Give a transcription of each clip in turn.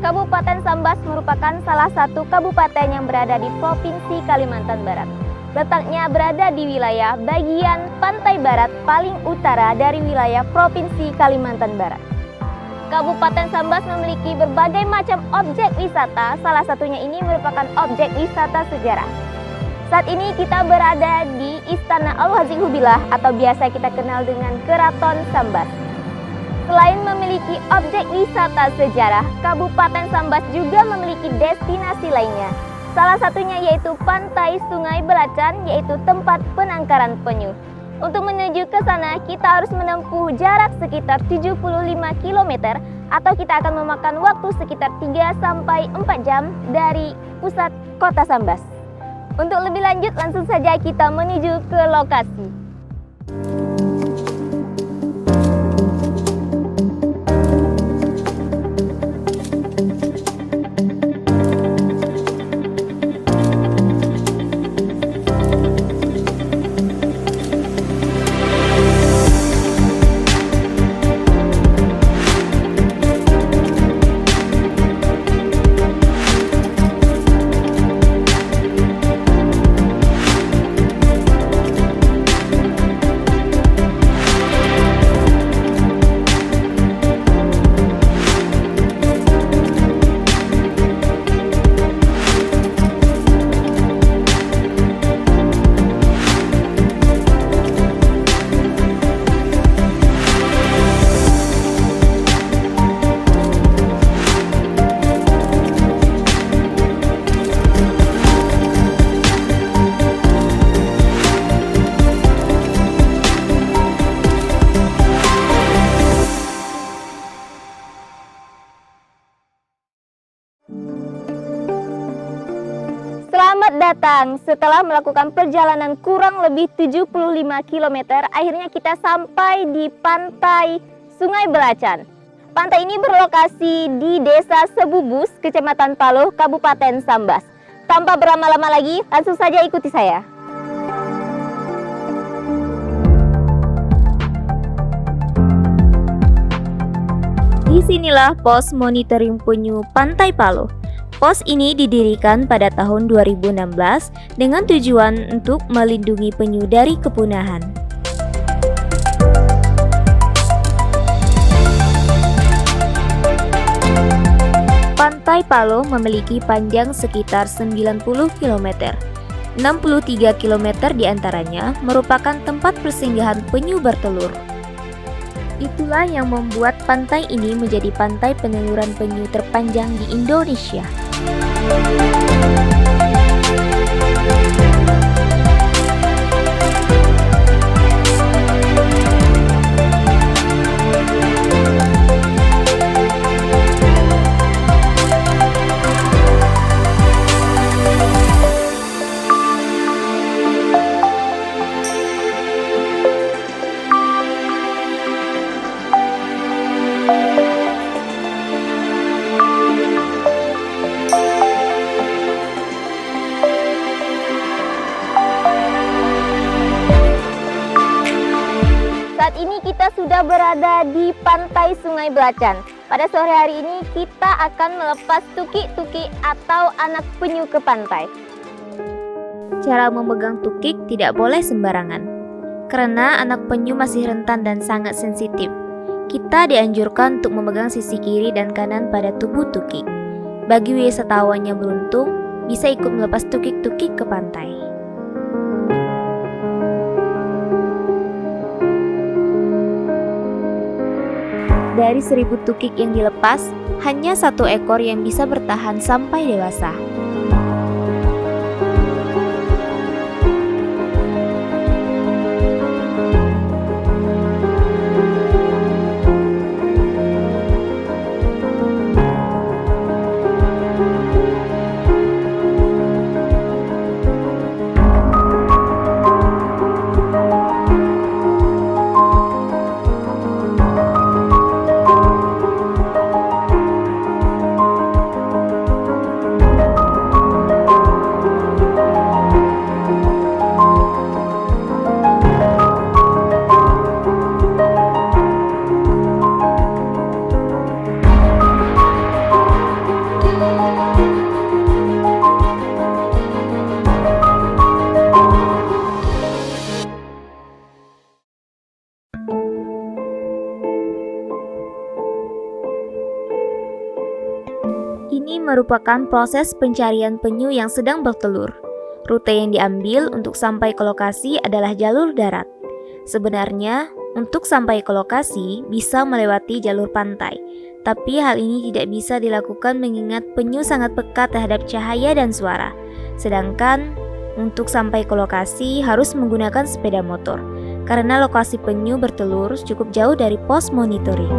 Kabupaten Sambas merupakan salah satu kabupaten yang berada di Provinsi Kalimantan Barat. Letaknya berada di wilayah bagian pantai barat paling utara dari wilayah Provinsi Kalimantan Barat. Kabupaten Sambas memiliki berbagai macam objek wisata, salah satunya ini merupakan objek wisata sejarah. Saat ini kita berada di Istana Al-Wazir Hubilah atau biasa kita kenal dengan Keraton Sambas. Selain memiliki objek wisata sejarah, Kabupaten Sambas juga memiliki destinasi lainnya. Salah satunya yaitu Pantai Sungai Belacan, yaitu tempat penangkaran penyu. Untuk menuju ke sana, kita harus menempuh jarak sekitar 75 km atau kita akan memakan waktu sekitar 3-4 jam dari pusat kota Sambas. Untuk lebih lanjut, langsung saja kita menuju ke lokasi. Selamat datang. Setelah melakukan perjalanan kurang lebih 75 km, akhirnya kita sampai di Pantai Sungai Belacan. Pantai ini berlokasi di Desa Sebubus, Kecamatan Paloh, Kabupaten Sambas. Tanpa berlama-lama lagi, langsung saja ikuti saya. Disinilah pos monitoring penyu Pantai Paloh. Pos ini didirikan pada tahun 2016 dengan tujuan untuk melindungi penyu dari kepunahan. Pantai Paloh memiliki panjang sekitar 90 km. 63 km diantaranya merupakan tempat persinggahan penyu bertelur. Itulah yang membuat pantai ini menjadi pantai peneluran penyu terpanjang di Indonesia. Saat ini kita sudah berada di Pantai Sungai Belacan. Pada sore hari ini kita akan melepas tukik-tukik atau anak penyu ke pantai. Cara memegang tukik tidak boleh sembarangan. Karena anak penyu masih rentan dan sangat sensitif, kita dianjurkan untuk memegang sisi kiri dan kanan pada tubuh tukik. Bagi wisatawan yang beruntung, bisa ikut melepas tukik-tukik ke pantai. Dari 1000 tukik yang dilepas, hanya 1 ekor yang bisa bertahan sampai dewasa. Ini merupakan proses pencarian penyu yang sedang bertelur. Rute yang diambil untuk sampai ke lokasi adalah jalur darat. Sebenarnya, untuk sampai ke lokasi bisa melewati jalur pantai, tapi hal ini tidak bisa dilakukan mengingat penyu sangat peka terhadap cahaya dan suara. Sedangkan, untuk sampai ke lokasi harus menggunakan sepeda motor, karena lokasi penyu bertelur cukup jauh dari pos monitoring.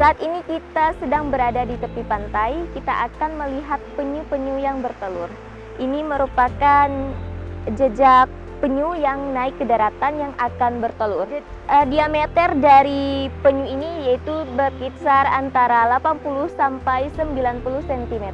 Saat ini kita sedang berada di tepi pantai, kita akan melihat penyu-penyu yang bertelur. Ini merupakan jejak penyu yang naik ke daratan yang akan bertelur. Diameter dari penyu ini yaitu berkisar antara 80 sampai 90 cm.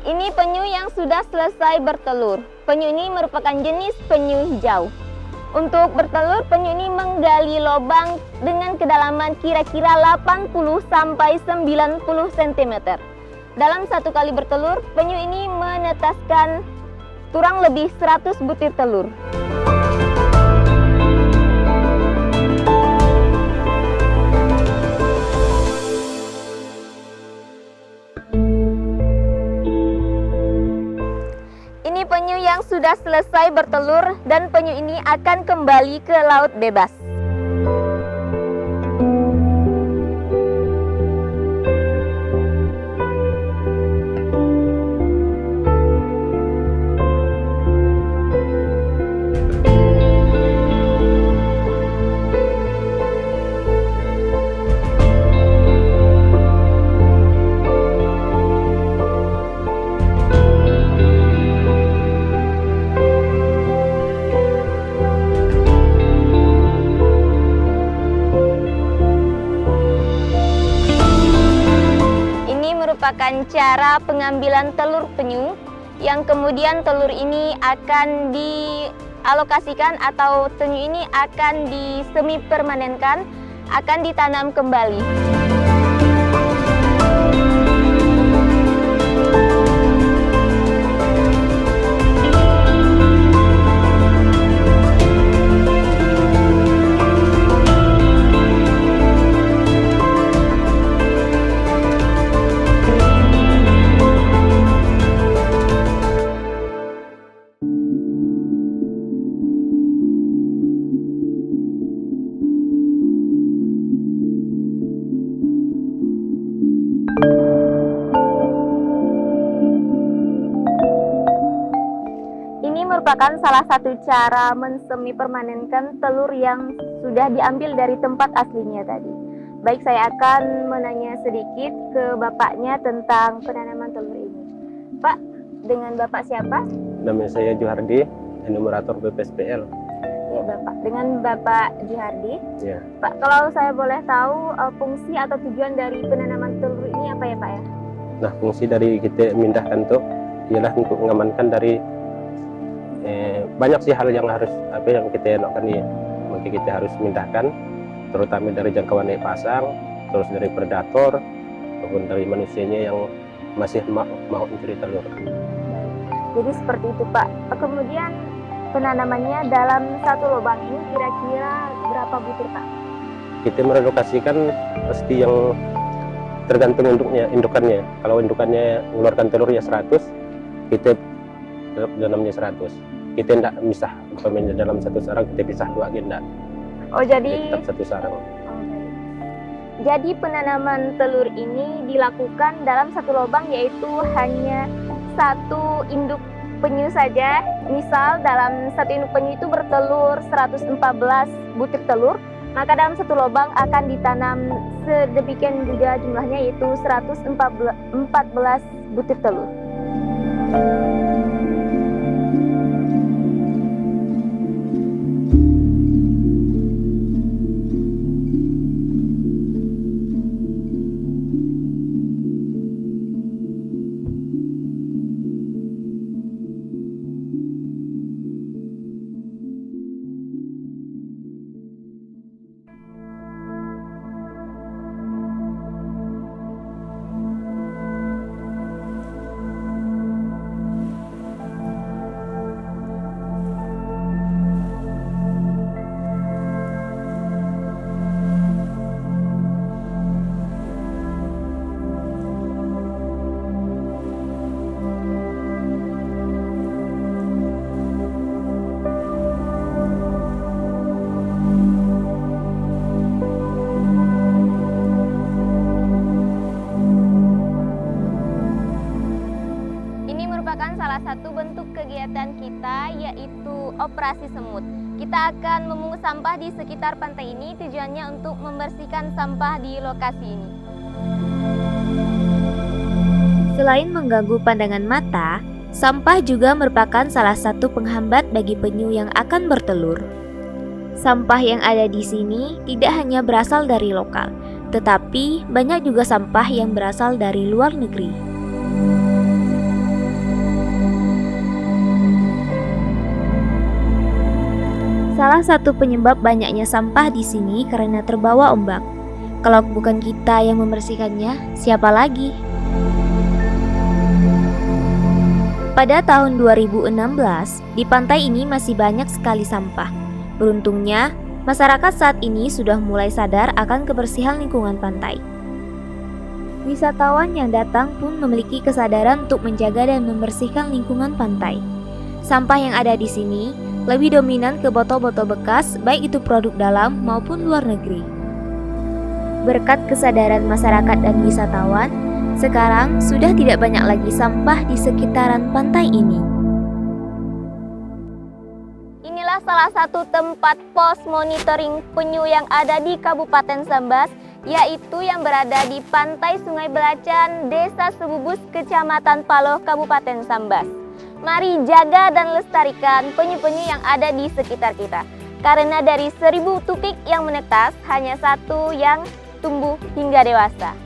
Ini penyu yang sudah selesai bertelur. Penyu ini merupakan jenis penyu hijau. Untuk bertelur, penyu ini menggali lubang dengan kedalaman kira-kira 80 sampai 90 cm. Dalam satu kali bertelur, penyu ini menetaskan kurang lebih 100 butir telur. Ini penyu yang sudah selesai bertelur dan penyu ini akan kembali ke laut bebas. Merupakan cara pengambilan telur penyu yang kemudian telur ini akan dialokasikan atau penyu ini akan disemi permanenkan, akan ditanam kembali. merupakan salah satu cara mensemi permanenkan telur yang sudah diambil dari tempat aslinya tadi. Baik, saya akan menanya sedikit ke bapaknya tentang penanaman telur ini. Pak, dengan bapak siapa? Nama saya Juhardi, enumerator BPSPL. Ya Bapak, dengan Bapak Juhardi. Ya. Pak, kalau saya boleh tahu fungsi atau tujuan dari penanaman telur ini apa ya Pak ya? Nah, fungsi dari kita memindahkan tuh ialah untuk mengamankan dari banyak sih hal yang harus yang kita lakukan nih. Maka kita harus memindahkan, terutama dari jangkauan naik pasang, terus dari predator maupun dari manusianya yang masih mau mencuri telur. Jadi seperti itu Pak. Kemudian penanamannya dalam satu lubang ini kira-kira berapa butir Pak? Kita merelokasikan pasti yang tergantung indukannya. Kalau indukannya mengeluarkan telur ya 100, kita dalamnya 100. Kita tidak misah, umpamanya dalam satu sarang kita pisah 2 agenda. Oh jadi tetap satu sarang. Jadi penanaman telur ini dilakukan dalam satu lubang, yaitu hanya satu induk penyu saja. Misal dalam satu induk penyu itu bertelur 114 butir telur, maka dalam satu lubang akan ditanam sedemikian juga jumlahnya, yaitu 114 butir telur. Salah satu bentuk kegiatan kita yaitu operasi semut. Kita akan memungut sampah di sekitar pantai ini, tujuannya untuk membersihkan sampah di lokasi ini. Selain mengganggu pandangan mata, sampah juga merupakan salah satu penghambat bagi penyu yang akan bertelur. Sampah yang ada di sini tidak hanya berasal dari lokal, tetapi banyak juga sampah yang berasal dari luar negeri. Salah satu penyebab banyaknya sampah di sini karena terbawa ombak. Kalau bukan kita yang membersihkannya, siapa lagi? Pada tahun 2016, di pantai ini masih banyak sekali sampah. Beruntungnya, masyarakat saat ini sudah mulai sadar akan kebersihan lingkungan pantai. Wisatawan yang datang pun memiliki kesadaran untuk menjaga dan membersihkan lingkungan pantai. Sampah yang ada di sini lebih dominan ke botol-botol bekas, baik itu produk dalam maupun luar negeri. Berkat kesadaran masyarakat dan wisatawan, sekarang sudah tidak banyak lagi sampah di sekitaran pantai ini. Inilah salah satu tempat pos monitoring penyu yang ada di Kabupaten Sambas, yaitu yang berada di pantai Sungai Belacan, Desa Sebubus, Kecamatan Paloh, Kabupaten Sambas. Mari jaga dan lestarikan penyu-penyu yang ada di sekitar kita. Karena dari 1000 tukik yang menetas, hanya satu yang tumbuh hingga dewasa.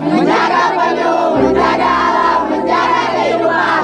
Menjaga penyu, menjaga alam, menjaga kehidupan.